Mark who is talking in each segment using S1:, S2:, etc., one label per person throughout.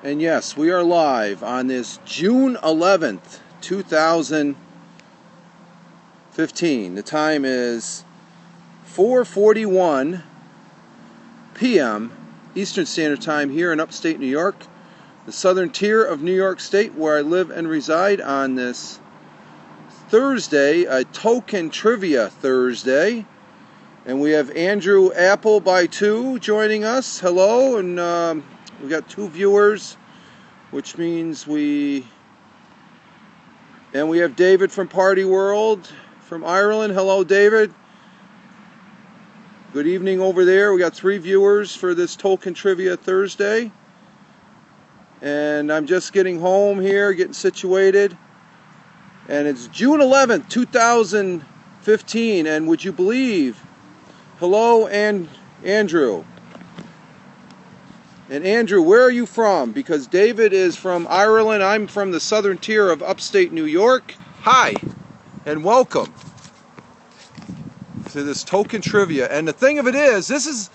S1: And yes, we are live on this June 11th, 2015. The time is 4:41 p.m. Eastern Standard Time here in upstate New York, the southern tier of New York State, where I live and reside on this Thursday, a Tolkien Trivia Thursday. And we have Andrew Apple by 2 joining us. Hello, and we got 2 viewers, which means we have David from Party World from Ireland. Hello, David. Good evening over there. We got 3 viewers for this Tolkien Trivia Thursday. And I'm just getting home here, getting situated. And it's June 11th, 2015. And would you believe, hello, Andrew. And Andrew, where are you from? Because David is from Ireland. I'm from the southern tier of upstate New York. Hi, and welcome to this Tolkien Trivia. And the thing of it is, this is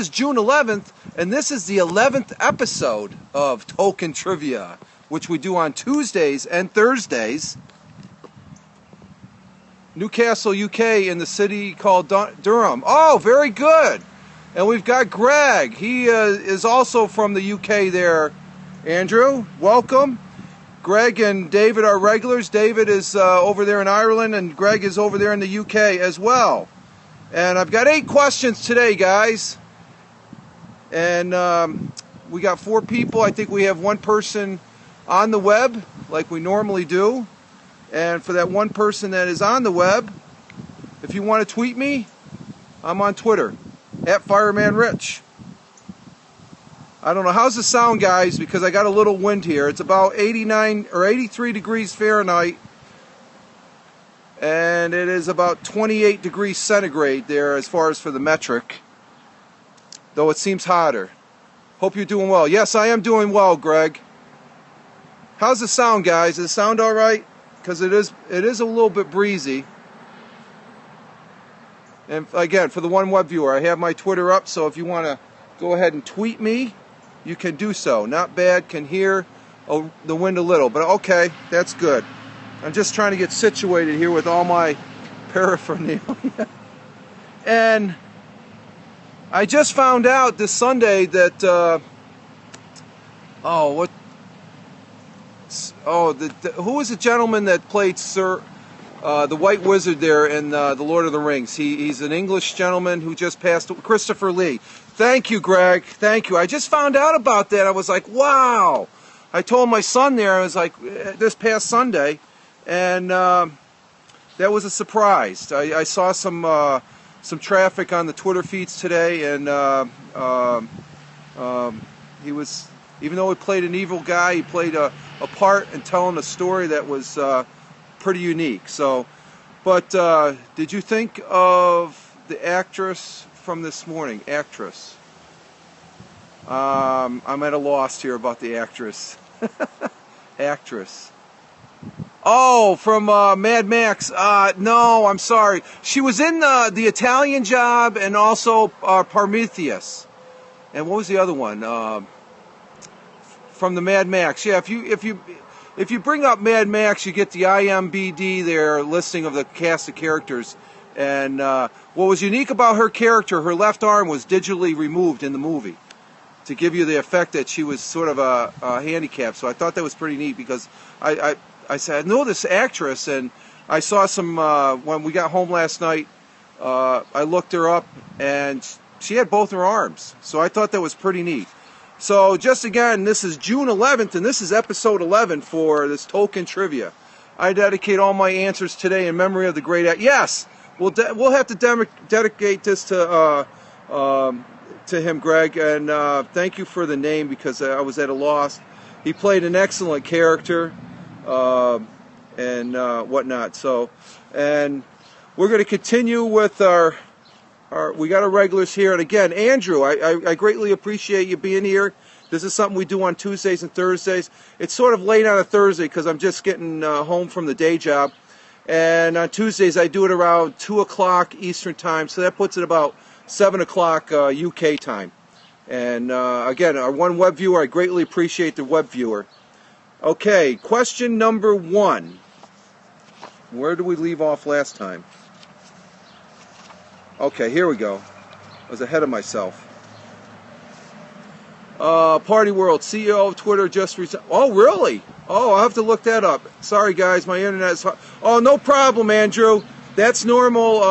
S1: June 11th, and this is the 11th episode of Tolkien Trivia, which we do on Tuesdays and Thursdays. Newcastle, UK, in the city called Durham. Oh, very good. And we've got Greg. He is also from the UK there. Andrew, welcome. Greg and David are regulars. David is over there in Ireland, and Greg is over there in the UK as well. And I've got 8 questions today, guys. And we got 4 people. I think we have 1 person on the web, like we normally do. And for that 1 person that is on the web, if you want to tweet me, I'm on Twitter. @FiremanRich. I don't know. How's the sound, guys? Because I got a little wind here. It's about 89 or 83 degrees Fahrenheit. And it is about 28 degrees centigrade there as far as for the metric. Though it seems hotter. Hope you're doing well. Yes, I am doing well, Greg. How's the sound, guys? Does it sound all right? Because it is a little bit breezy. And again, for the 1 web viewer, I have my Twitter up, so if you want to go ahead and tweet me, you can do so. Not bad, can hear the wind a little, but okay, that's good. I'm just trying to get situated here with all my paraphernalia. And I just found out this Sunday that, who was the gentleman that played the White Wizard there in The Lord of the Rings? He's an English gentleman who just passed, Christopher Lee. Thank you, Greg. Thank you. I just found out about that. I was like, wow. I told my son there, I was like, this past Sunday, and that was a surprise. I saw some traffic on the Twitter feeds today, and he was, even though he played an evil guy, he played a part in telling a story that was pretty unique. So, but did you think of the actress from this morning? Actress. I'm at a loss here about the actress. Actress. Oh, from Mad Max. No, I'm sorry. She was in the Italian Job and also Prometheus. And what was the other one? From the Mad Max. Yeah, if you bring up Mad Max, you get the IMDb there listing of the cast of characters. And what was unique about her character, her left arm was digitally removed in the movie to give you the effect that she was sort of a handicap. So I thought that was pretty neat because I said, I know this actress, and I saw some, when we got home last night, I looked her up, and she had both her arms. So I thought that was pretty neat. So just again, this is June 11th, and this is episode 11 for this Tolkien Trivia. I dedicate all my answers today in memory of the great Yes, we'll have to dedicate this to him, Greg, and thank you for the name because I was at a loss. He played an excellent character and whatnot. So, and we're going to continue with our we got our regulars here. And again, Andrew, I greatly appreciate you being here. This is something we do on Tuesdays and Thursdays. It's sort of late on a Thursday because I'm just getting home from the day job. And on Tuesdays, I do it around 2 o'clock Eastern time. So that puts it about 7 o'clock UK time. And again, our one web viewer, I greatly appreciate the web viewer. Okay, question number 1. Where did we leave off last time? Okay, here we go. I was ahead of myself. Party World, CEO of Twitter just resigned. Oh, really? Oh, I'll have to look that up. Sorry, guys, my internet is... Oh, no problem, Andrew. That's normal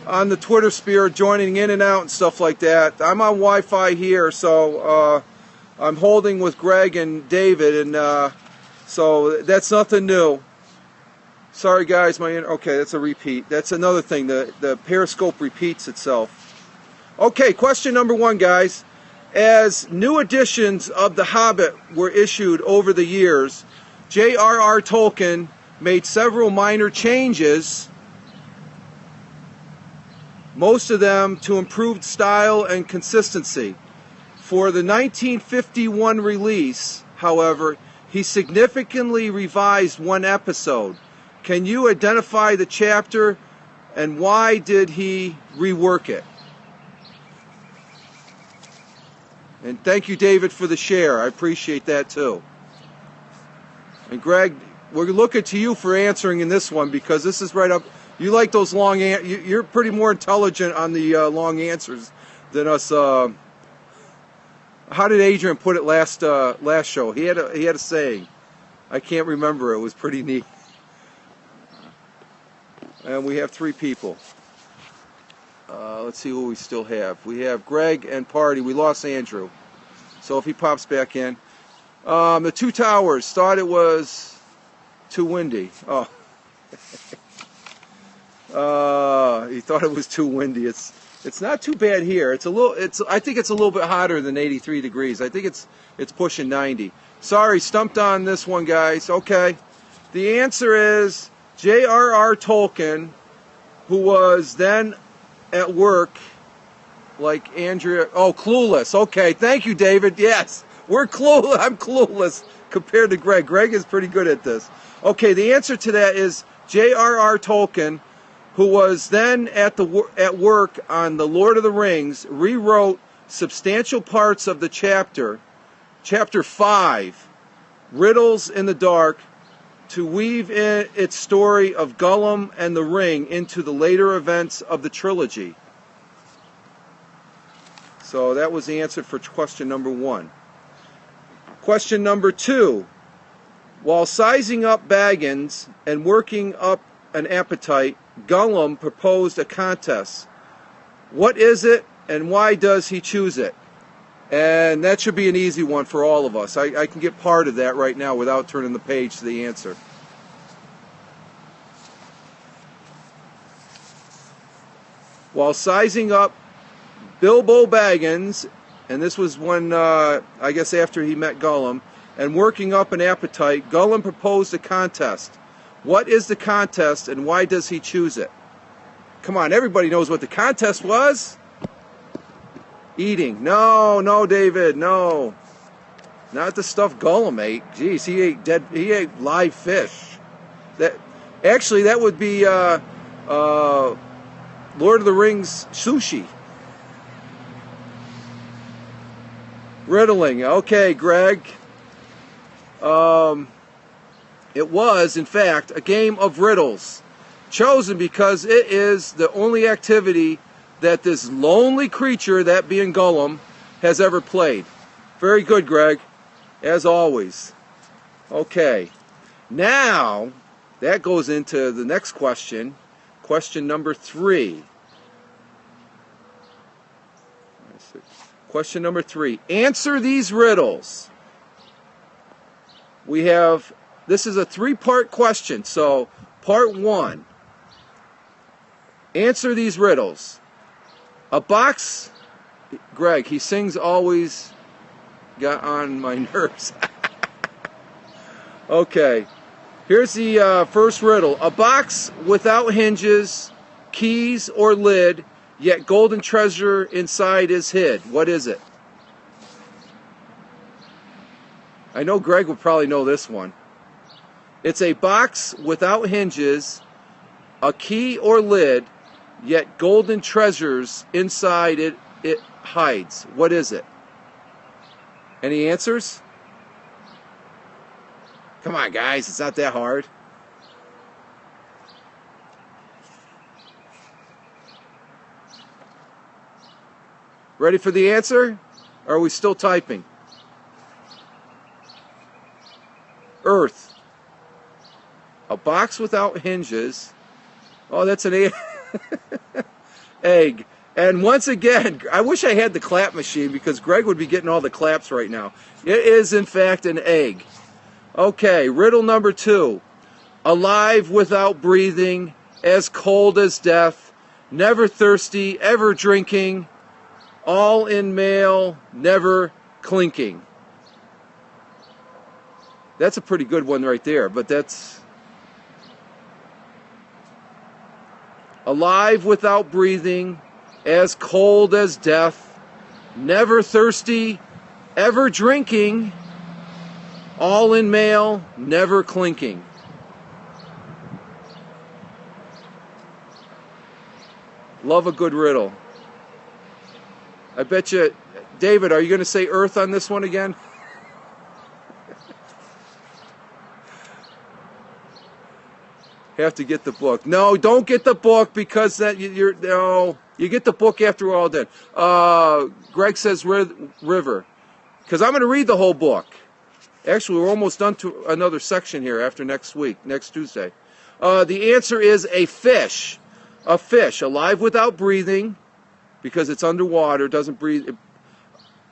S1: on the Twitter sphere, joining in and out and stuff like that. I'm on Wi-Fi here, so I'm holding with Greg and David, and so that's nothing new. Sorry, guys, okay, that's a repeat. That's another thing. The Periscope repeats itself. Okay, question number 1, guys. As new editions of The Hobbit were issued over the years, J.R.R. Tolkien made several minor changes, most of them to improved style and consistency. For the 1951 release, however, he significantly revised one episode. Can you identify the chapter, and why did he rework it? And thank you, David, for the share. I appreciate that, too. And Greg, we're looking to you for answering in this one, because this is right up. You like those long you're pretty more intelligent on the long answers than us. How did Adrian put it last show? He had a saying. I can't remember. It was pretty neat. And we have 3 people. Let's see who we still have. We have Greg and Party. We lost Andrew. So if he pops back in. The 2 Towers thought it was too windy. Oh. He thought it was too windy. It's not too bad here. I think it's a little bit hotter than 83 degrees. I think it's pushing 90. Sorry, stumped on this one, guys. Okay. The answer is J.R.R. Tolkien, who was then at work, like Andrea. Oh, clueless. Okay, thank you, David. Yes, we're clueless. I'm clueless compared to Greg. Greg is pretty good at this. Okay, the answer to that is J.R.R. Tolkien, who was then at work on The Lord of the Rings, rewrote substantial parts of the chapter 5, Riddles in the Dark, to weave in its story of Gollum and the ring into the later events of the trilogy. So that was the answer for question number 1. Question number 2. While sizing up Baggins and working up an appetite, Gollum proposed a contest. What is it, and why does he choose it? And that should be an easy one for all of us. I can get part of that right now without turning the page to the answer. While sizing up Bilbo Baggins, and this was when, I guess after he met Gollum, and working up an appetite, Gollum proposed a contest. What is the contest, and why does he choose it? Come on, everybody knows what the contest was. Eating. No, David, no. Not the stuff Gollum ate. Jeez, he ate live fish. That would be Lord of the Rings sushi. Riddling. Okay, Greg. It was, in fact, a game of riddles, chosen because it is the only activity that this lonely creature, that being Gollum, has ever played. Very good, Greg, as always. Okay, now that goes into the next question, question number 3. Question number 3. Answer these riddles. This is a 3-part question, so part 1. Answer these riddles. A box, Greg, he sings always got on my nerves. Okay, here's the first riddle. A box without hinges, keys, or lid, yet golden treasure inside is hid. What is it? I know Greg would probably know this one. It's a box without hinges, a key or lid, yet golden treasures inside it it hides. What is it? Any answers? Come on, guys. It's not that hard. Ready for the answer? Or are we still typing? Earth. A box without hinges. Oh, that's an egg. And once again, I wish I had the clap machine because Greg would be getting all the claps right now. It is, in fact, an egg. Okay, riddle number 2. Alive without breathing, as cold as death, never thirsty, ever drinking, all in male, never clinking. That's a pretty good one right there, but that's... Alive without breathing, as cold as death, never thirsty, ever drinking, all in male, never clinking. Love a good riddle. I bet you, David, are you going to say Earth on this one again? Have to get the book. No, don't get the book because that you get the book after we're all done. Greg says river, because I'm going to read the whole book. Actually, we're almost done to another section here after next week, next Tuesday. The answer is a fish. A fish, alive without breathing, because it's underwater, doesn't breathe.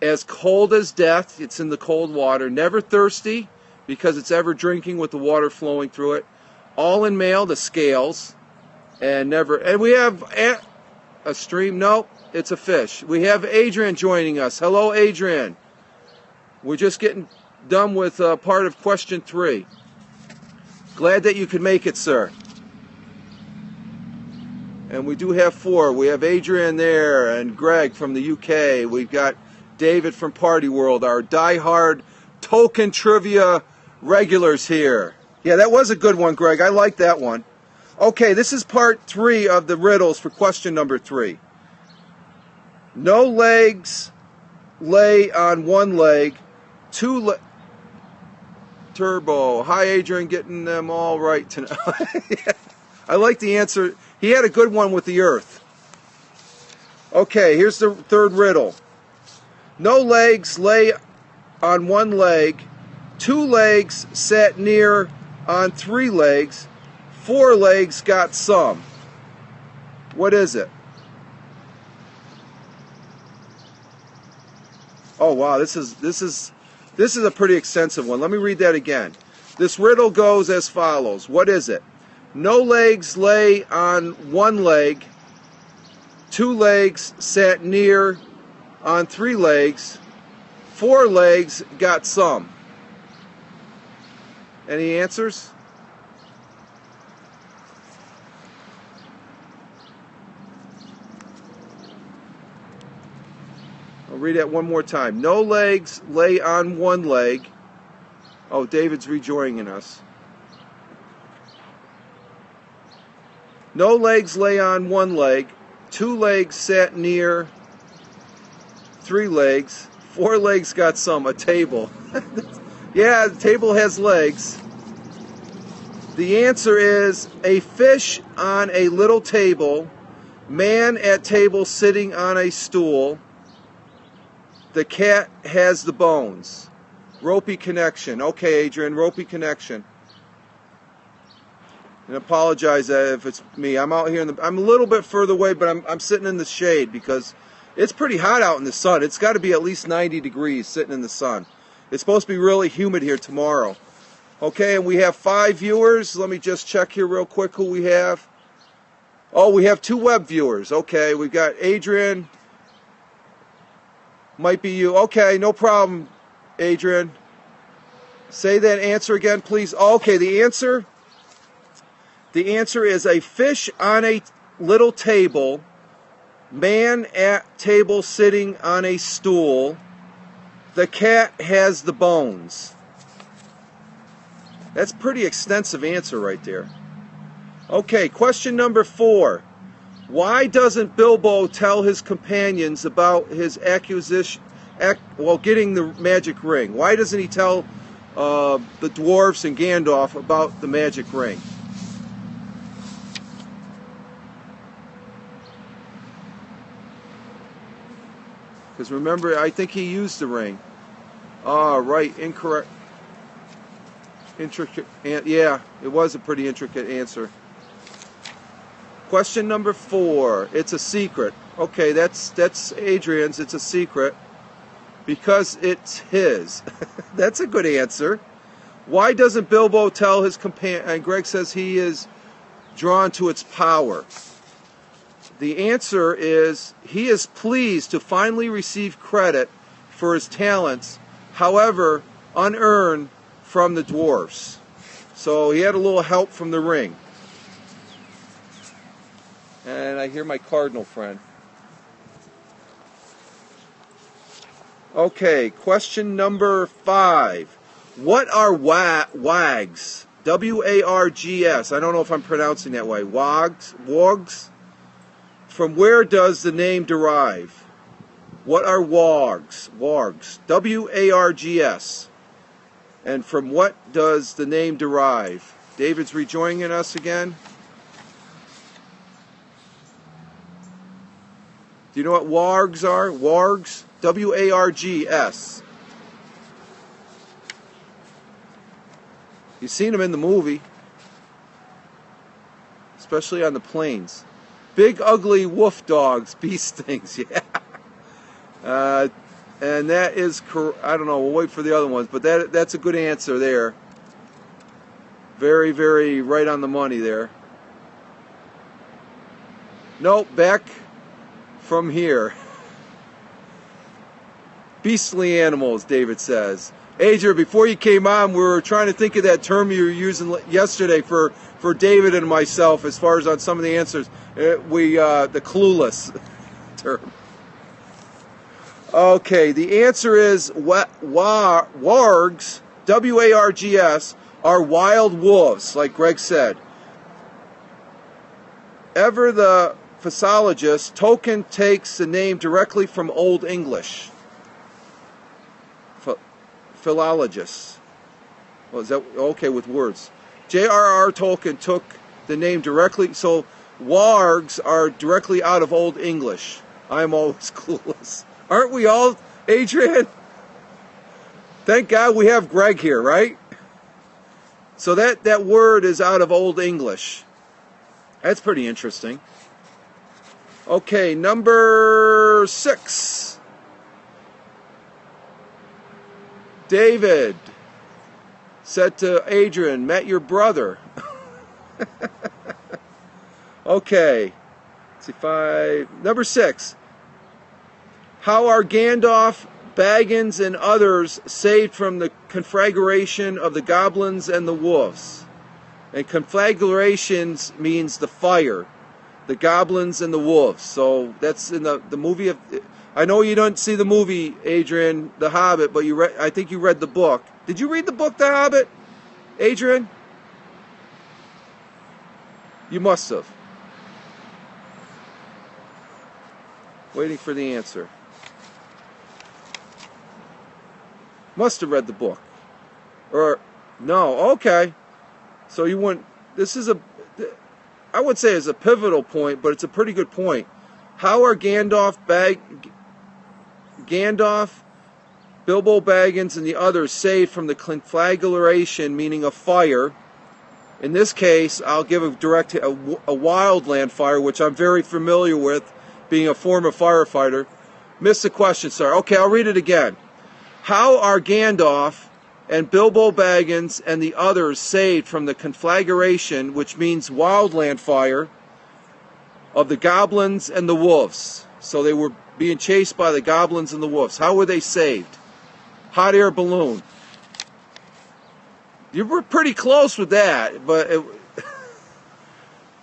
S1: As cold as death, it's in the cold water. Never thirsty, because it's ever drinking with the water flowing through it. All in male, the scales, and never. And we have a stream. Nope, it's a fish. We have Adrian joining us. Hello, Adrian. We're just getting done with part of question 3. Glad that you could make it, sir. And we do have 4. We have Adrian there and Greg from the UK. We've got David from Party World, our diehard Tolkien Trivia regulars here. Yeah, that was a good one, Greg. I like that one. Okay, this is part 3 of the riddles for question number 3. No legs lay on one leg, Turbo. Hi, Adrian, getting them all right tonight. Yeah, I like the answer. He had a good one with the Earth. Okay, here's the third riddle. No legs lay on one leg, 2 legs sat near on 3 legs, 4 legs got some. What is it? Oh wow, this is a pretty extensive one. Let me read that again. This riddle goes as follows. What is it? No legs lay on one leg, 2 legs sat near on 3 legs, 4 legs got some. Any answers? I'll read that one more time. No legs lay on one leg. Oh, David's rejoining us. No legs lay on one leg, 2 legs sat near 3 legs, 4 legs got some. A table. Yeah, the table has legs. The answer is a fish on a little table, man at table sitting on a stool, the cat has the bones. Ropey connection. Okay, Adrian, ropey connection. And apologize if it's me. I'm out here I'm a little bit further away, but I'm sitting in the shade because it's pretty hot out in the sun. It's got to be at least 90 degrees sitting in the sun. It's supposed to be really humid here tomorrow. Okay, and we have 5 viewers. Let me just check here real quick who we have. Oh, we have 2 web viewers. Okay, we've got Adrian. Might be you. Okay, no problem, Adrian. Say that answer again, please. Okay, the answer is a fish on a little table, man at table sitting on a stool, the cat has the bones. That's a pretty extensive answer right there. Okay, question number 4. Why doesn't Bilbo tell his companions about his acquisition, getting the magic ring? Why doesn't he tell the dwarves and Gandalf about the magic ring? Because remember, I think he used the ring. Ah, right, incorrect. Intricate, yeah, it was a pretty intricate answer. Question number 4. It's a secret. Okay, that's Adrian's. It's a secret because it's his. That's a good answer. Why doesn't Bilbo tell his companion? And Greg says he is drawn to its power. The answer is he is pleased to finally receive credit for his talents, however unearned, from the dwarves. So he had a little help from the ring. And I hear my cardinal friend. Okay, question number 5. What are wags? W-A-R-G-S. I don't know if I'm pronouncing that way. Wogs? From where does the name derive? What are wogs? Wargs. W-A-R-G-S. And from what does the name derive? David's rejoining us again. Do you know what wargs are? Wargs? W-A-R-G-S. You've seen them in the movie. Especially on the plains. Big, ugly wolf dogs, beast things, yeah. And that is, I don't know, we'll wait for the other ones, but that's a good answer there. Very, very right on the money there. Nope, back from here. Beastly animals, David says. Adrian, before you came on, we were trying to think of that term you were using yesterday for David and myself as far as on some of the answers. The clueless term. Okay, the answer is wargs, W-A-R-G-S, are wild wolves, like Greg said. Ever the physiologist, Tolkien takes the name directly from Old English. Philologist. Well, is that okay with words? J.R.R. Tolkien took the name directly, so wargs are directly out of Old English. I'm always clueless. Aren't we all, Adrian? Thank God we have Greg here, right? So that word is out of Old English. That's pretty interesting. Okay, number 6. David said to Adrian, met your brother. Okay. Let's see, 5. Number 6. How are Gandalf, Baggins, and others saved from the conflagration of the goblins and the wolves? And conflagrations means the fire, the goblins and the wolves. So that's in the movie of... I know you don't see the movie, Adrian, The Hobbit, but I think you read the book. Did you read the book, The Hobbit, Adrian? You must have. Waiting for the answer. Must have read the book. Or, no, okay. So you wouldn't... This is I would say it's a pivotal point, but it's a pretty good point. How are Gandalf, Bilbo Baggins, and the others saved from the conflagration, meaning a fire? In this case, I'll give a wildland fire, which I'm very familiar with, being a former firefighter. Missed the question, sir. Okay, I'll read it again. How are Gandalf and Bilbo Baggins and the others saved from the conflagration, which means wildland fire, of the goblins and the wolves? So they were being chased by the goblins and the wolves. How were they saved? Hot air balloon. You were pretty close with that, but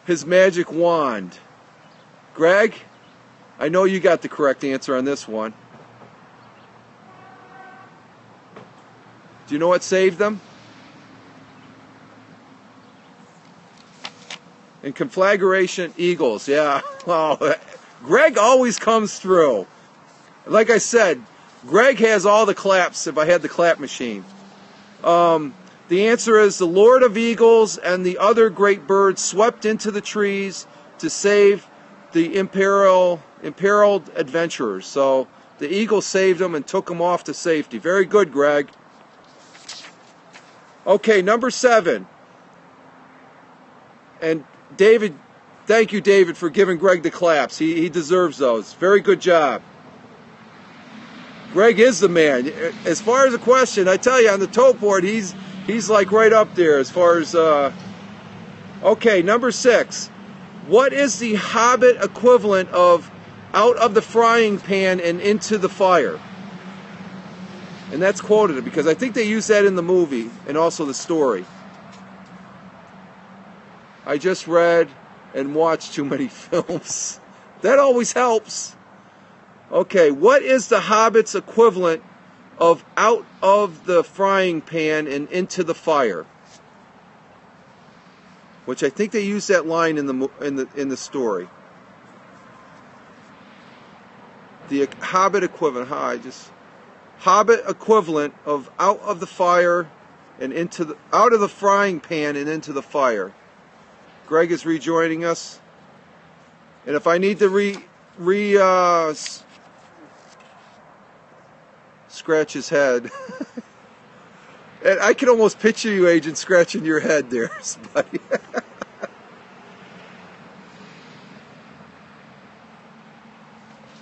S1: his magic wand. Greg, I know you got the correct answer on this one. Do you know what saved them? And conflagration, eagles. Yeah. Oh, Greg always comes through. Like I said, Greg has all the claps if I had the clap machine. The answer is the Lord of Eagles and the other great birds swept into the trees to save the imperiled adventurers. So the eagle saved them and took them off to safety. Very good, Greg. Okay, number 7. And David, thank you, David, for giving Greg the claps. He deserves those. Very good job. Greg is the man. As far as the question, I tell you, on the tote board, he's like right up there as far as... Okay, number 6. What is the Hobbit equivalent of out of the frying pan and into the fire? And that's quoted because I think they use that in the movie and also the story. I just read and watched too many films. That always helps. Okay, what is the Hobbit's equivalent of out of the frying pan and into the fire? Which I think they use that line in the story. The Hobbit equivalent. Hobbit equivalent of out of the fire and out of the frying pan and into the fire. Greg is rejoining us, and if I need to scratch his head. And I can almost picture you, Agent, scratching your head there, buddy.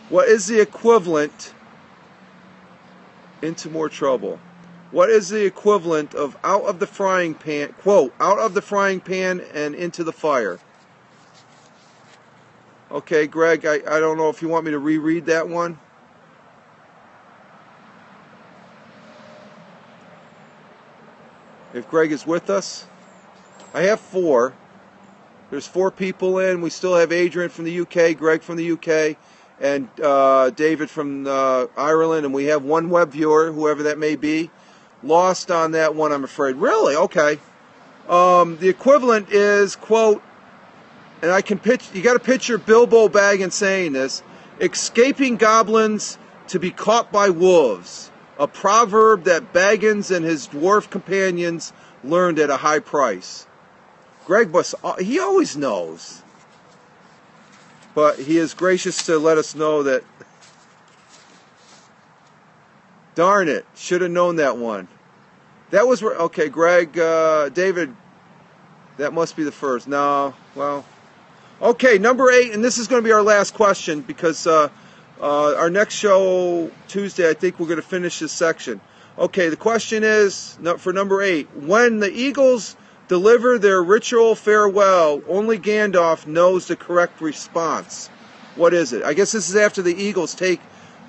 S1: What is the equivalent into more trouble? What is the equivalent of out of the frying pan, quote, out of the frying pan and into the fire? Okay, Greg, I don't know if you want me to reread that one. If Greg is with us. I have 4. There's 4 people in. We still have Adrian from the UK, Greg from the UK, and David from Ireland, and we have 1 web viewer, whoever that may be. Lost on that one, I'm afraid. Really? Okay. The equivalent is, quote, and I can picture, you got to picture Bilbo Baggins saying this, escaping goblins to be caught by wolves. A proverb that Baggins and his dwarf companions learned at a high price. Greg Buss, he always knows. But he is gracious to let us know that... Darn it, should have known that one. That was... Okay, Greg, David, that must be the first. No, well... Okay, number 8, and this is going to be our last question because... our next show, Tuesday, I think we're going to finish this section. Okay, the question is, for number 8, when the eagles deliver their ritual farewell, only Gandalf knows the correct response. What is it? I guess this is after the eagles take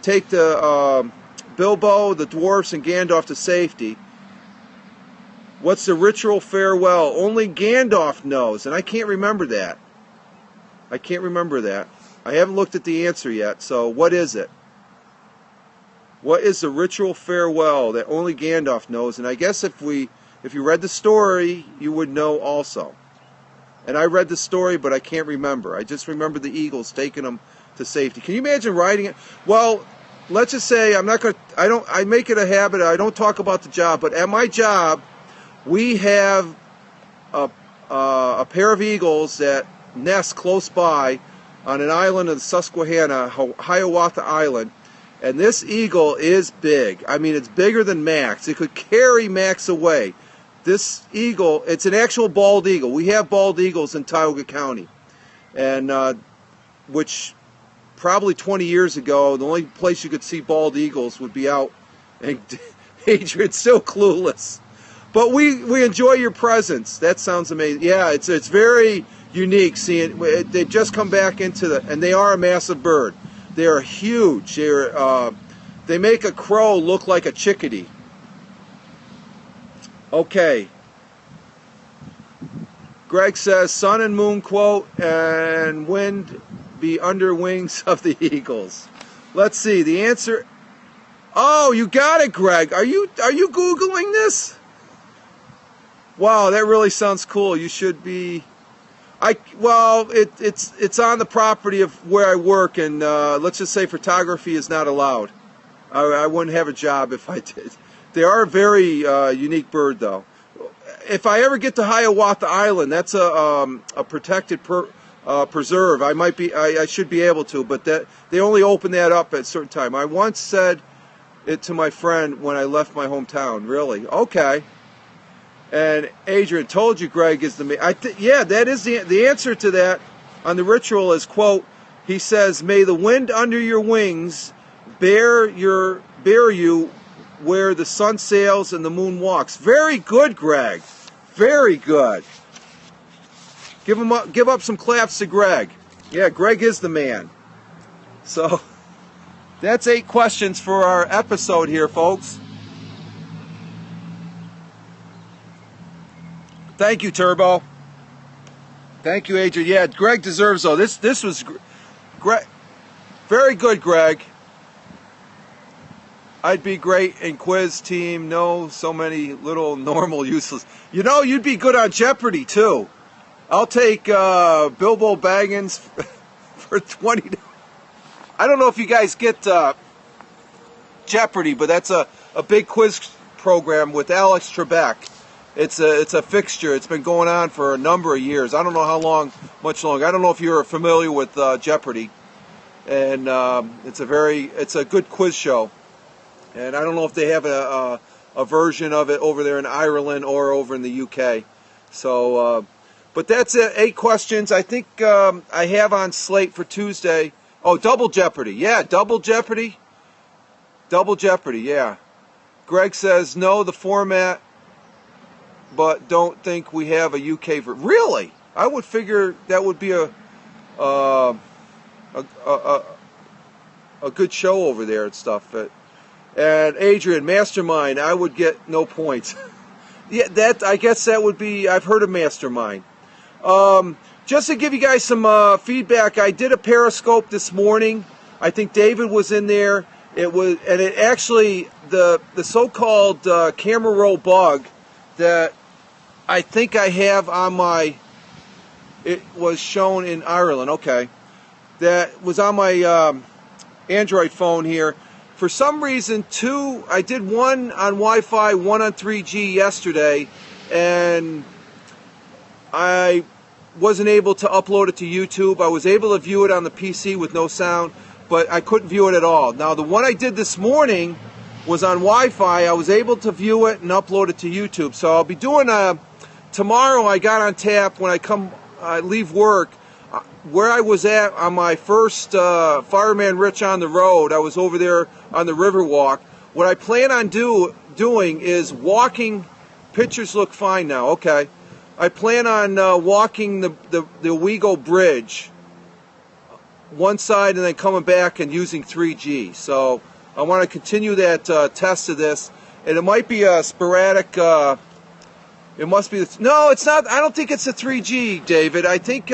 S1: the Bilbo, the dwarfs, and Gandalf to safety. What's the ritual farewell? Only Gandalf knows, and I can't remember that. I haven't looked at the answer yet, so what is it? What is the ritual farewell that only Gandalf knows? And I guess if you read the story, you would know also. And I read the story, but I can't remember. I just remember the eagles taking them to safety. Can you imagine writing it? Well, let's just say I make it a habit, I don't talk about the job, but at my job, we have a pair of eagles that nest close by on an island of the Susquehanna, Hiawatha Island, and this eagle is big. I mean, it's bigger than Max. It could carry Max away. This eagle, it's an actual bald eagle. We have bald eagles in Tioga County, and which probably 20 years ago, the only place you could see bald eagles would be out, and Adrian's so clueless. But we enjoy your presence. That sounds amazing. Yeah, it's very unique seeing they've just come back into and they are a massive bird. They are huge. They make a crow look like a chickadee. Okay. Greg says sun and moon quote and wind be under wings of the eagles. Let's see the answer. Oh, you got it, Greg. Are you Googling this? Wow, that really sounds cool. You should be. It's on the property of where I work, and let's just say photography is not allowed. I wouldn't have a job if I did. They are a very unique bird, though. If I ever get to Hiawatha Island, that's a protected preserve. I should be able to, but that they only open that up at a certain time. I once said it to my friend when I left my hometown. Really? Okay. And Adrian, told you Greg is the man. Yeah, that is the answer to that on the ritual is, quote, he says, may the wind under your wings bear you where the sun sails and the moon walks. Very good, Greg. Very good. Give up some claps to Greg. Yeah, Greg is the man. So that's 8 questions for our episode here, folks. Thank you, Turbo. Thank you, Adrian. Yeah, Greg deserves though. This was Greg. Very good, Greg. I'd be great in quiz team. No, so many little normal useless. You know, you'd be good on Jeopardy too. I'll take Bilbo Baggins for 20. I don't know if you guys get Jeopardy, but that's a big quiz program with Alex Trebek. It's a fixture. It's been going on for a number of years. I don't know how long, much longer. I don't know if you're familiar with Jeopardy, and it's a good quiz show. And I don't know if they have a version of it over there in Ireland or over in the UK. So, but that's it. 8 questions. I think I have on slate for Tuesday. Oh, Double Jeopardy. Yeah, Double Jeopardy. Double Jeopardy. Yeah. Greg says no, the format, but don't think we have a UK version. Really? I would figure that would be a good show over there and stuff. And Adrian, Mastermind, I would get no points. Yeah, I guess that would be. I've heard of Mastermind. Just to give you guys some feedback, I did a Periscope this morning. I think David was in there. It actually the so-called camera roll bug that I think I have on my. It was shown in Ireland. Okay, that was on my Android phone here. For some reason, I did one on Wi-Fi, one on 3G yesterday, and I wasn't able to upload it to YouTube. I was able to view it on the PC with no sound, but I couldn't view it at all. Now, the one I did this morning was on Wi-Fi. I was able to view it and upload it to YouTube. So I'll be doing tomorrow. I got on tap when I leave work. Where I was at on my first Fireman Rich on the road, I was over there on the Riverwalk. What I plan on doing is walking. Pictures look fine now. Okay. I plan on walking the Owego Bridge one side and then coming back and using 3G. So I want to continue that test of this. And it might be a sporadic. It must be. No, it's not. I don't think it's a 3G, David. I think.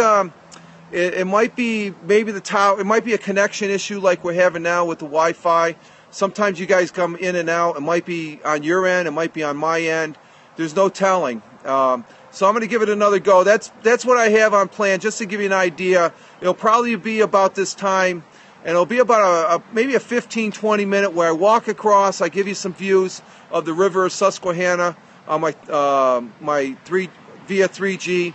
S1: It might be maybe the tower. It might be a connection issue like we're having now with the Wi-Fi. Sometimes you guys come in and out. It might be on your end. It might be on my end. There's no telling. So I'm going to give it another go. That's what I have on plan, just to give you an idea. It'll probably be about this time, and it'll be about maybe a 15-20 minute where I walk across. I give you some views of the river Susquehanna on my via 3G.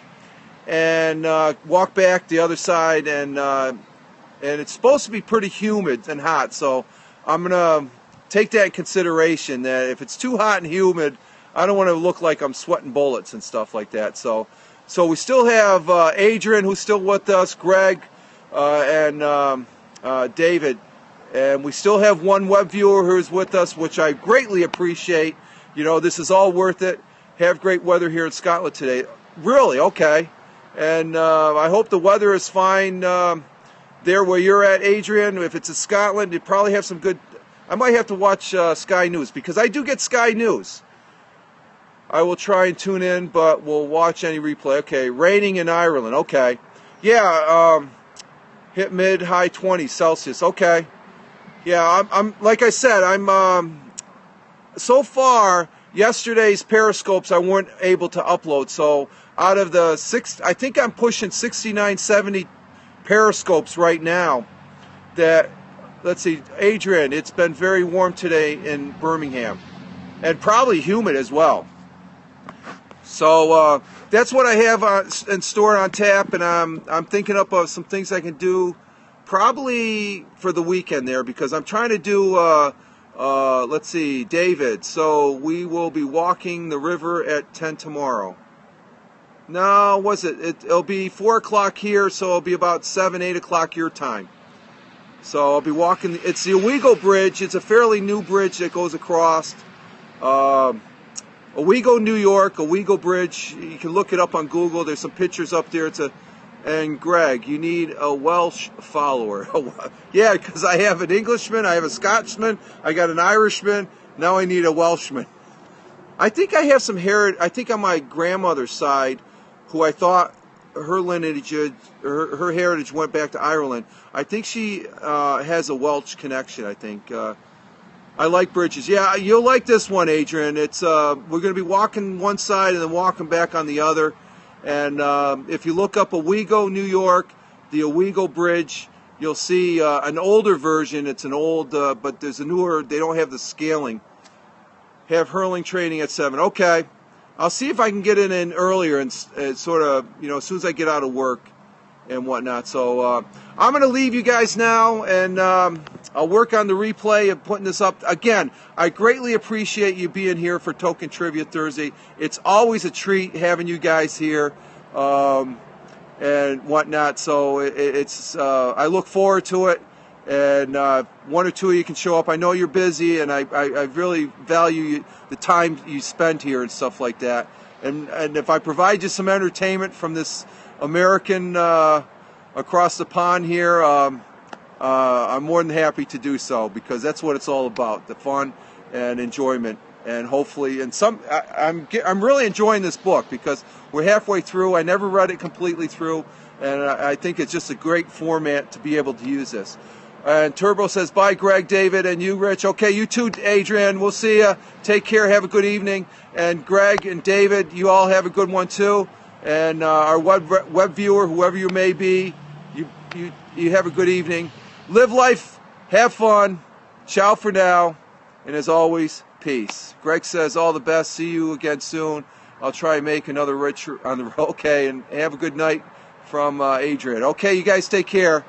S1: And walk back the other side, and it's supposed to be pretty humid and hot, so I'm gonna take that in consideration. That if it's too hot and humid, I don't want to look like I'm sweating bullets and stuff like that. So we still have Adrian, who's still with us, Greg, and David, and we still have one web viewer who's with us, which I greatly appreciate. You know, this is all worth it. Have great weather here in Scotland today. Really? Okay. And I hope the weather is fine there where you're at, Adrian. If it's in Scotland, you probably have some good. I might have to watch Sky News because I do get Sky News. I will try and tune in, but we'll watch any replay. Okay, raining in Ireland. Okay, yeah, hit mid-high 20s Celsius. Okay, yeah, I'm like I said, I'm so far yesterday's Periscopes I weren't able to upload. So out of the I think I'm pushing 69, 70 Periscopes right now. That, let's see, Adrian, it's been very warm today in Birmingham, and probably humid as well. So that's what I have in store on tap, and I'm thinking up of some things I can do probably for the weekend there, because I'm trying to do, let's see, David. So we will be walking the river at 10 tomorrow. No, was it? It'll be 4 o'clock here, so it'll be about 7, 8 o'clock your time. So I'll be walking. It's the Owego Bridge. It's a fairly new bridge that goes across Owego, New York. Owego Bridge. You can look it up on Google. There's some pictures up there. And Greg, you need a Welsh follower. Yeah, because I have an Englishman, I have a Scotsman, I got an Irishman. Now I need a Welshman. I think I have some heritage. I think on my grandmother's side, who I thought her lineage, her heritage went back to Ireland. I think she has a Welsh connection. I think I like bridges. Yeah, you'll like this one, Adrian. It's we're going to be walking one side and then walking back on the other. And if you look up Owego, New York, the Owego Bridge, you'll see an older version. It's an old, but there's a newer. They don't have the scaling. Have hurling training at 7. Okay. I'll see if I can get it in earlier and sort of, as soon as I get out of work and whatnot. So I'm going to leave you guys now, and I'll work on the replay of putting this up. Again, I greatly appreciate you being here for Tolkien Trivia Thursday. It's always a treat having you guys here and whatnot. So it's I look forward to it. And one or two of you can show up. I know you're busy, and I really value the time you spend here and stuff like that. And if I provide you some entertainment from this American across the pond here, I'm more than happy to do so, because that's what it's all about, the fun and enjoyment. And hopefully, I'm really enjoying this book, because we're halfway through. I never read it completely through, and I think it's just a great format to be able to use this. And Turbo says, bye, Greg, David, and you, Rich. Okay, you too, Adrian. We'll see you. Take care. Have a good evening. And Greg and David, you all have a good one, too. And our web viewer, whoever you may be, you have a good evening. Live life. Have fun. Ciao for now. And as always, peace. Greg says, all the best. See you again soon. I'll try and make another Rich on the road. Okay, and have a good night from Adrian. Okay, you guys take care.